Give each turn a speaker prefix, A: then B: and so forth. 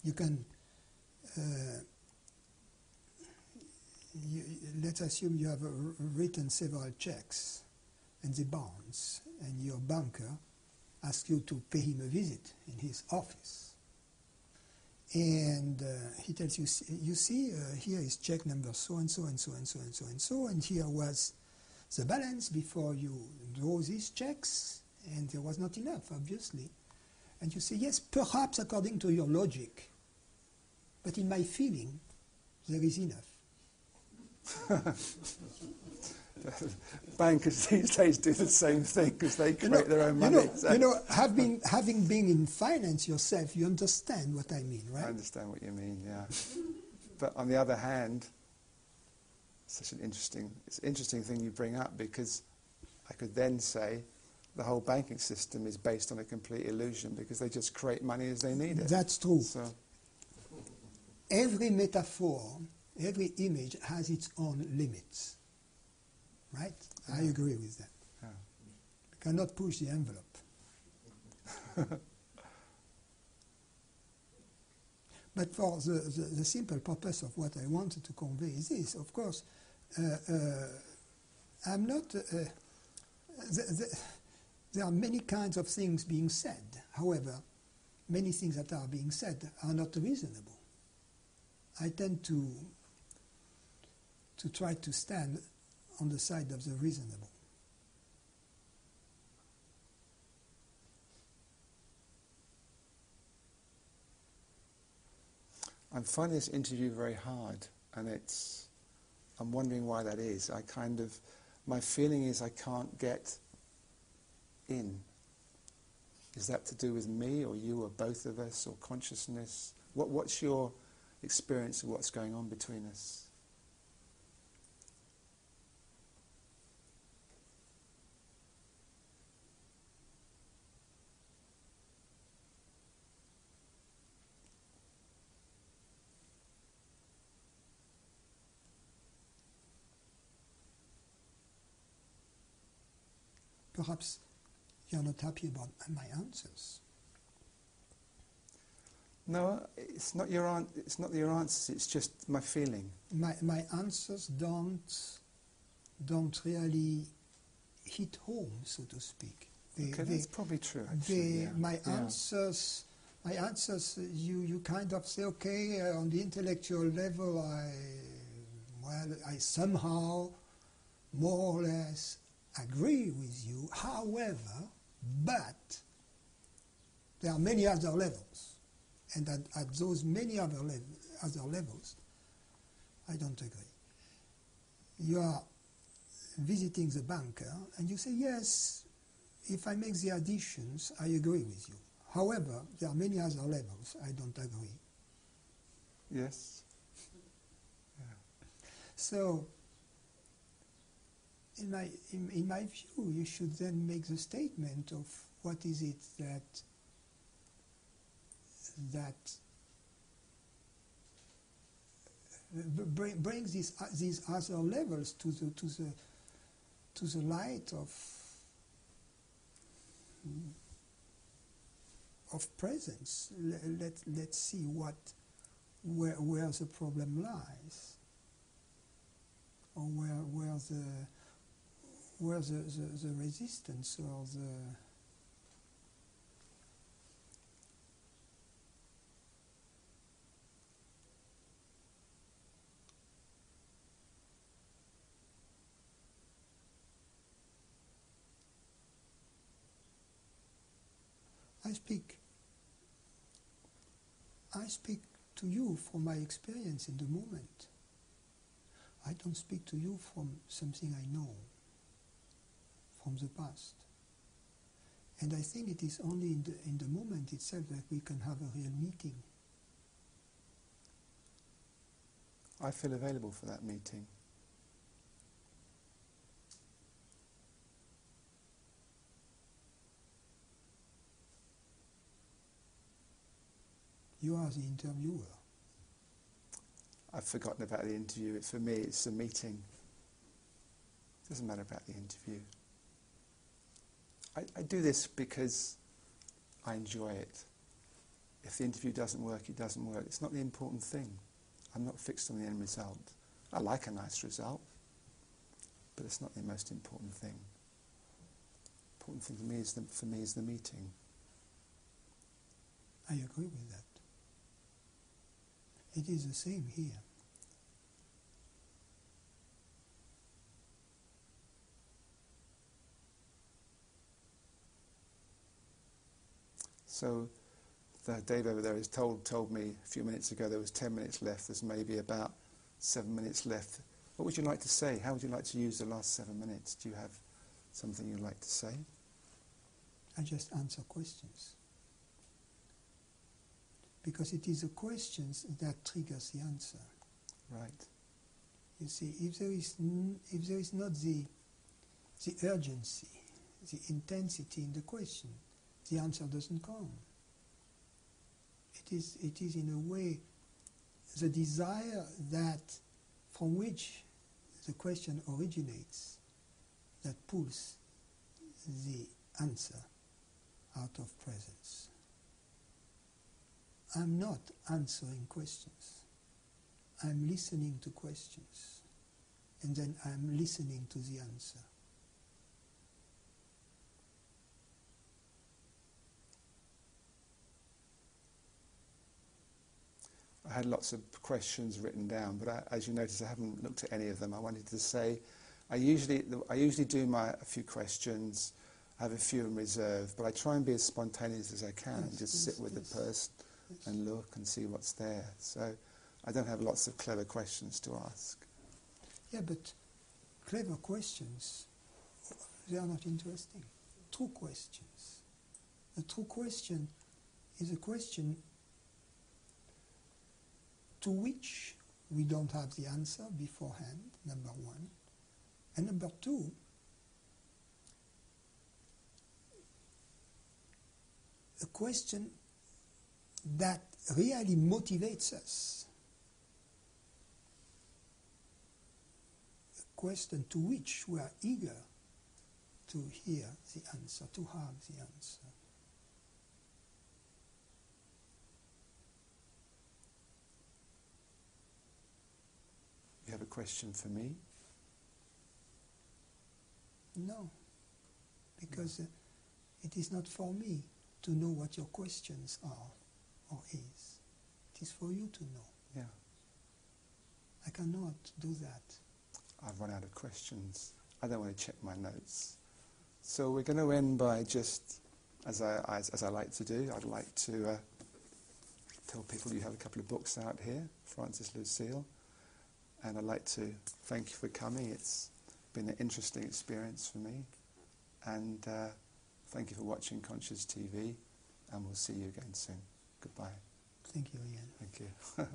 A: You can, let's assume you have written several checks and they bounce, and your banker asks you to pay him a visit in his office. And he tells you, you see, here is check number so and so and so and so and so and so, and here was the balance before you draw these checks, and there was not enough, obviously. And you say, yes, perhaps according to your logic, but in my feeling, there is enough.
B: Bankers these days do the same thing because they create their own money.
A: Having been in finance yourself, you understand what I mean, right?
B: I understand what you mean, yeah. But on the other hand, it's an interesting thing you bring up, because I could then say the whole banking system is based on a complete illusion because they just create money as they need it.
A: That's true.
B: So
A: every metaphor, every image has its own limits, right? Yeah. I agree with that. Yeah. You cannot push the envelope. But for the simple purpose of what I wanted to convey is this, of course, I'm not... there are many kinds of things being said. However, many things that are being said are not reasonable. I tend to try to stand on the side of the reasonable.
B: I'm finding this interview very hard, and I'm wondering why that is. My feeling is I can't get in. Is that to do with me or you or both of us or consciousness? What's your experience of what's going on between us?
A: Perhaps you're not happy about my answers.
B: No, it's not your answers. It's just my feeling.
A: My answers don't really hit home, so to speak.
B: That's probably true. Actually,
A: my answers. You kind of say, okay, on the intellectual level, I somehow more or less agree with you. However, but there are many other levels, and at those many other levels, I don't agree. You are visiting the banker, and you say, yes, if I make the additions, I agree with you. However, there are many other levels, I don't agree.
B: Yes.
A: Yeah. So, in my view, you should then make the statement of what is it that brings these other levels to the light of presence. Let's see where the problem lies, or where the resistance or the I speak to you from my experience in the moment. I don't speak to you from something I know from the past. And I think it is only in the moment itself that we can have a real meeting.
B: I feel available for that meeting.
A: You are the interviewer.
B: I've forgotten about the interview. For me, it's a meeting. It doesn't matter about the interview. I do this because I enjoy it. If the interview doesn't work, it doesn't work. It's not the important thing. I'm not fixed on the end result. I like a nice result, but it's not the most important thing. The important thing for me is the meeting.
A: I agree with that. It is the same here.
B: So Dave over there has told me a few minutes ago there was 10 minutes left. There's maybe about 7 minutes left. What would you like to say? How would you like to use the last 7 minutes? Do you have something you'd like to say?
A: I just answer questions. Because it is the questions that triggers the answer.
B: Right.
A: You see, if there is not the urgency, the intensity in the question, the answer doesn't come. It is in a way the desire that from which the question originates that pulls the answer out of presence. I'm not answering questions. I'm listening to questions, and then I'm listening to the answer.
B: I had lots of questions written down, but as you notice, I haven't looked at any of them. I wanted to say, I usually do a few questions, I have a few in reserve, but I try and be as spontaneous as I can and just sit with the person and look and see what's there. So I don't have lots of clever questions to ask.
A: Yeah, but clever questions, they are not interesting. True questions. A true question is a question to which we don't have the answer beforehand, number one. And number two, a question that really motivates us. A question to which we are eager to hear the answer, to have the answer.
B: You have a question for me?
A: No, because it is not for me to know what your questions are or is. It is for you to know.
B: Yeah.
A: I cannot do that.
B: I've run out of questions. I don't want to check my notes. So we're going to end by just, as I like to do, I'd like to tell people you have a couple of books out here, Francis Lucille, and I'd like to thank you for coming. It's been an interesting experience for me, and thank you for watching Conscious TV, and we'll see you again soon. Goodbye.
A: Thank you, Ian.
B: Thank you.